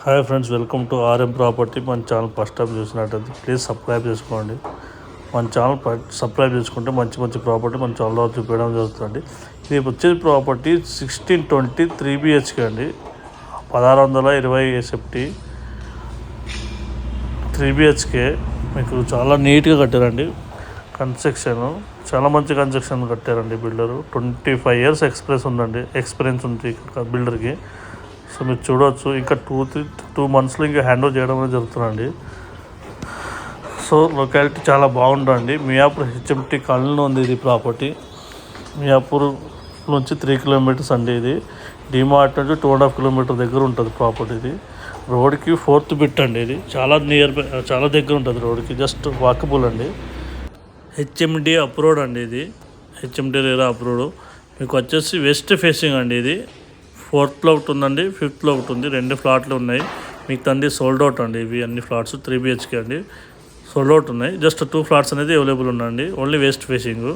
Hi friends, welcome to RM property. మన channel first time చూసినట్టయితే please subscribe చేసుకోండి. మన ఛానల్ సబ్స్క్రైబ్ చేసుకుంటే మంచి మంచి ప్రాపర్టీ మన ఛానల్లో చూపించడం జరుగుతుంది. ఇది వచ్చే ప్రాపర్టీ 1620 3BHK అండి, 1620 సెఫ్టీ 3BHK. మీకు చాలా నీట్గా కట్టారండి. కన్స్ట్రక్షన్ చాలా మంచి కన్స్ట్రక్షన్ కట్టారండి బిల్డరు. 25 years ఎక్స్పీరియన్స్ ఉంది బిల్డర్కి. సో మీరు చూడవచ్చు, ఇంకా 2 monthsలో ఇంకా హ్యాండ్ ఓవర్ చేయడం అనేది జరుగుతుందండి. సో లొకాలిటీ చాలా బాగుంటుంది. మియాపూర్ హెచ్ఎంటీ కాలనీలో ఉంది ఇది ప్రాపర్టీ. మియాపూర్ నుంచి 3 kilometers అండి. ఇది డిమార్ట్ నుంచి 2.5 kilometers దగ్గర ఉంటుంది ప్రాపర్టీ. ఇది రోడ్కి 4th బిట్ అండి. ఇది చాలా చాలా దగ్గర ఉంటుంది రోడ్కి, జస్ట్ వాకబుల్ అండి. హెచ్ఎండి అప్రూవ్డ్ అండి. ఇది హెచ్ఎండి రేరా అప్రూవ్డ్. మీకు వచ్చేసి వెస్ట్ ఫేసింగ్ అండి. ఇది 4th ఒకటి ఉందండి, 5th ఒకటి ఉంది. 2 ఫ్లాట్లు ఉన్నాయి. మీకు తండ్రి సోల్డ్ అవుట్ అండి. ఇవి అన్ని ఫ్లాట్స్ 3BHK అండి, సోల్డ్ అవుట్ ఉన్నాయి. జస్ట్ 2 ఫ్లాట్స్ అనేది అవైలబుల్ ఉన్నాయండి, ఓన్లీ వెస్ట్ ఫేసింగ్.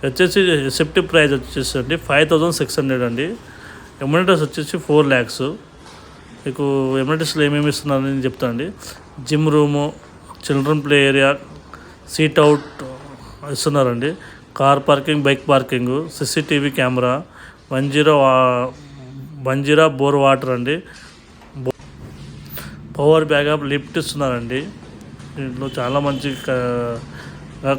వచ్చేసి సెఫ్టీ ప్రైస్ వచ్చేసి అండి 5600 అండి. ఎమ్యూనిటీస్ వచ్చేసి 4 lakhs. మీకు ఎమ్యూనిటీస్లో ఏమేమి ఇస్తున్నారని నేను చెప్తాను అండి. Gym room, children play area, seat out ఇస్తున్నారండి. Car parking, bike parking, CCTV camera, 1 bore water అండి, పవర్ బ్యాకప్, లిఫ్ట్ ఇస్తున్నారండి. దీంట్లో చాలా మంచి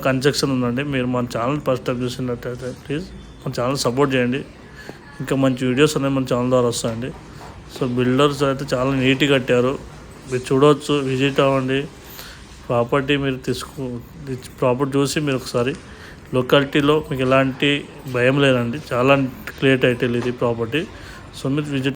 కన్స్ట్రక్షన్ ఉందండి. మీరు మన ఛానల్ ఫస్ట్ టైం చూసినట్టయితే ప్లీజ్ మన ఛానల్ సపోర్ట్ చేయండి. ఇంకా మంచి వీడియోస్ అనేవి మన ఛానల్ ద్వారా వస్తాయండి. సో బిల్డర్స్ అయితే చాలా నీట్గా కట్టారు. మీరు చూడవచ్చు, విజిట్ అవ్వండి. ప్రాపర్టీ మీరు ప్రాపర్టీ చూసి మీరు ఒకసారి లొకాలిటీలో మీకు ఎలాంటి భయం లేదండి. చాలా క్లియర్ టైటిల్ ఇది ప్రాపర్టీ. సో మీరు విజిట్